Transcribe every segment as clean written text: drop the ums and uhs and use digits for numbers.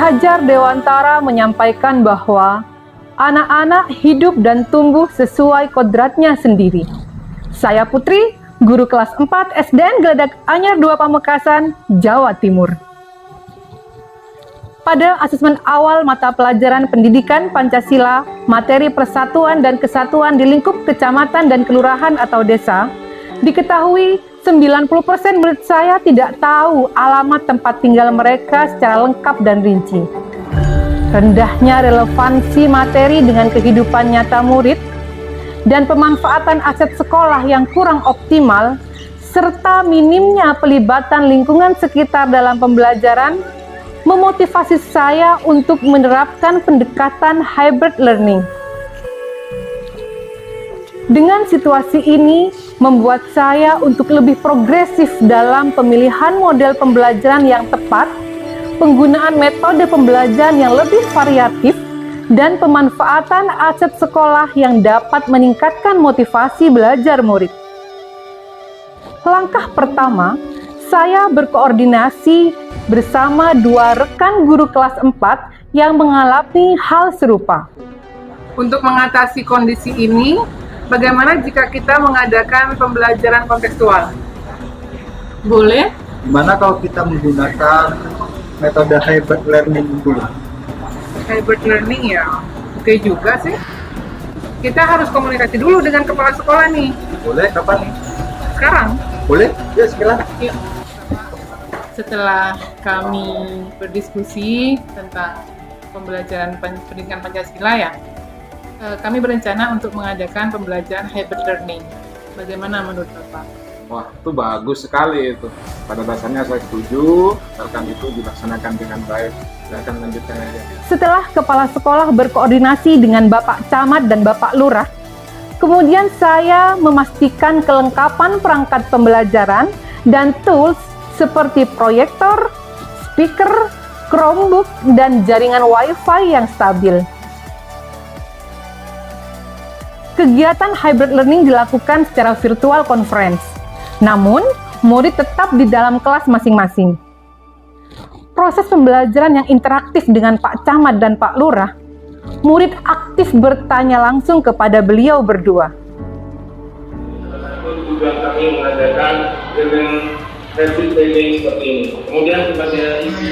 Hajar Dewantara menyampaikan bahwa anak-anak hidup dan tumbuh sesuai kodratnya sendiri. Saya Putri, guru kelas 4 SDN Geladak Anyar 2 Pamekasan, Jawa Timur. Pada asesmen awal mata pelajaran pendidikan Pancasila, materi persatuan dan kesatuan di lingkup kecamatan dan kelurahan atau desa, diketahui 90% murid saya tidak tahu alamat tempat tinggal mereka secara lengkap dan rinci. Rendahnya relevansi materi dengan kehidupan nyata murid, dan pemanfaatan aset sekolah yang kurang optimal, serta minimnya pelibatan lingkungan sekitar dalam pembelajaran, memotivasi saya untuk menerapkan pendekatan hybrid learning. Dengan situasi ini, membuat saya untuk lebih progresif dalam pemilihan model pembelajaran yang tepat, penggunaan metode pembelajaran yang lebih variatif, dan pemanfaatan aset sekolah yang dapat meningkatkan motivasi belajar murid. Langkah pertama, saya berkoordinasi bersama 2 rekan guru kelas 4 yang mengalami hal serupa. Untuk mengatasi kondisi ini, bagaimana jika kita mengadakan pembelajaran kontekstual? Boleh. Gimana kalau kita menggunakan metode hybrid learning dulu? Hybrid learning ya, oke juga sih. Kita harus komunikasi dulu dengan kepala sekolah nih. Boleh, kapan nih? Sekarang? Boleh? Ya, silakan. Yuk. Setelah kami berdiskusi tentang pembelajaran pendidikan Pancasila ya, kami berencana untuk mengadakan pembelajaran hybrid learning. Bagaimana menurut Bapak? Wah, itu bagus sekali itu. Pada dasarnya saya setuju, asalkan itu dilaksanakan dengan baik. Silakan lanjutkan aja. Setelah kepala sekolah berkoordinasi dengan Bapak Camat dan Bapak Lurah, kemudian saya memastikan kelengkapan perangkat pembelajaran dan tools seperti proyektor, speaker, Chromebook, dan jaringan Wi-Fi yang stabil. Kegiatan hybrid learning dilakukan secara virtual conference, namun murid tetap di dalam kelas masing-masing. Proses pembelajaran yang interaktif dengan Pak Camat dan Pak Lurah, murid aktif bertanya langsung kepada beliau berdua. Tujuan kami mengadakan dengan hybrid learning seperti ini. Kemudian kepada isi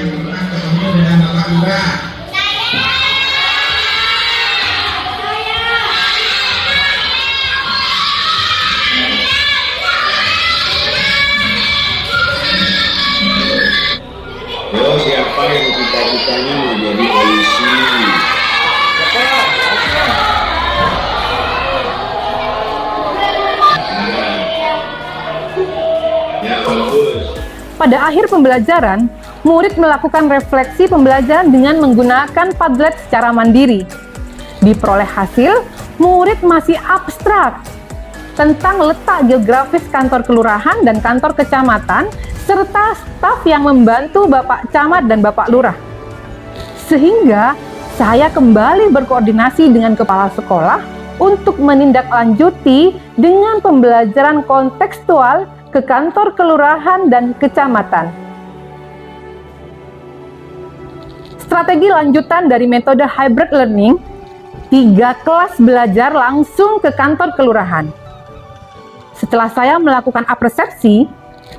siapa yang cita-citanya menjadi polisi? Ya, bagus. Pada akhir pembelajaran, murid melakukan refleksi pembelajaran dengan menggunakan Padlet secara mandiri. Diperoleh hasil, murid masih abstrak tentang letak geografis kantor kelurahan dan kantor kecamatan, serta staf yang membantu Bapak Camat dan Bapak Lurah. Sehingga saya kembali berkoordinasi dengan kepala sekolah untuk menindaklanjuti dengan pembelajaran kontekstual ke kantor kelurahan dan kecamatan. Strategi lanjutan dari metode hybrid learning, 3 kelas belajar langsung ke kantor kelurahan. Setelah saya melakukan apresiasi,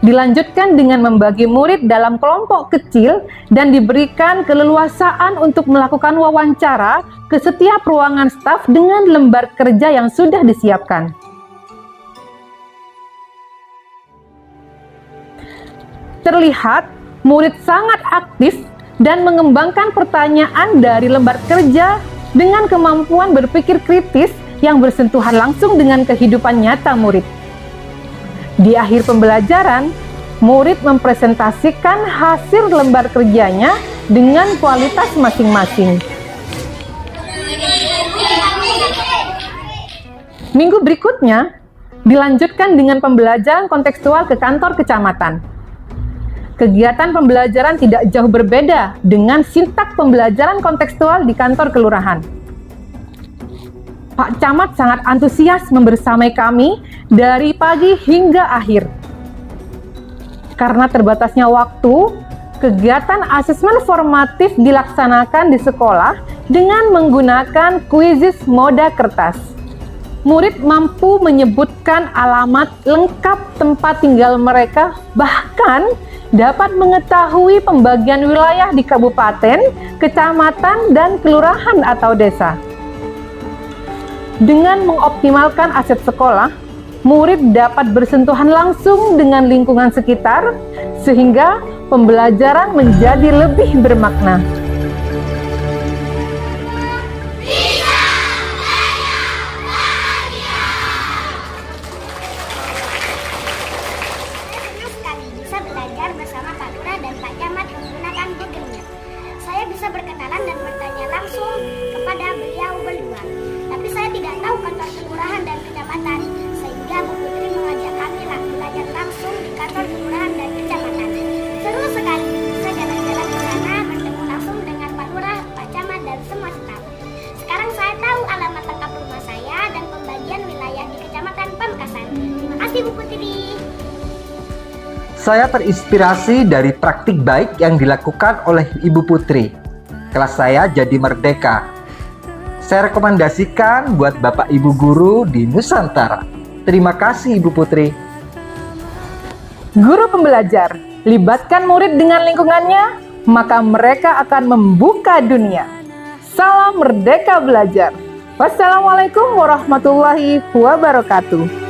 dilanjutkan dengan membagi murid dalam kelompok kecil dan diberikan keleluasaan untuk melakukan wawancara ke setiap ruangan staf dengan lembar kerja yang sudah disiapkan. Terlihat murid sangat aktif dan mengembangkan pertanyaan dari lembar kerja dengan kemampuan berpikir kritis yang bersentuhan langsung dengan kehidupan nyata murid. Di akhir pembelajaran, murid mempresentasikan hasil lembar kerjanya dengan kualitas masing-masing. Minggu berikutnya, dilanjutkan dengan pembelajaran kontekstual ke kantor kecamatan. Kegiatan pembelajaran tidak jauh berbeda dengan sintak pembelajaran kontekstual di kantor kelurahan. Pak Camat sangat antusias membersamai kami dari pagi hingga akhir. Karena terbatasnya waktu, kegiatan asesmen formatif dilaksanakan di sekolah dengan menggunakan kuisis moda kertas. Murid mampu menyebutkan alamat lengkap tempat tinggal mereka, bahkan dapat mengetahui pembagian wilayah di kabupaten, kecamatan, dan kelurahan atau desa. Dengan mengoptimalkan aset sekolah, murid dapat bersentuhan langsung dengan lingkungan sekitar, sehingga pembelajaran menjadi lebih bermakna. Senang sekali bisa belajar bersama Pak Lurah dan Pak Camat menggunakan Google Meet. Saya bisa berkenalan dan bertanya langsung kepada beliau berdua. Tapi saya tidak tahu kantor kelurahan dan kecamatan, sehingga Bu Putri mengajak kami belajar langsung di kantor kelurahan dan kecamatan. Seru sekali bisa jalan-jalan ke sana, bertemu langsung dengan Pak Lurah, Pak Camat, dan semua staf. Sekarang saya tahu alamat lengkap rumah saya dan pembagian wilayah di Kecamatan Pamekasan. Terima kasih Bu Putri. Saya terinspirasi dari praktik baik yang dilakukan oleh Ibu Putri. Kelas saya jadi merdeka. Saya rekomendasikan buat Bapak Ibu guru di Nusantara. Terima kasih Ibu Putri. Guru pembelajar, libatkan murid dengan lingkungannya, maka mereka akan membuka dunia. Salam merdeka belajar. Wassalamualaikum warahmatullahi wabarakatuh.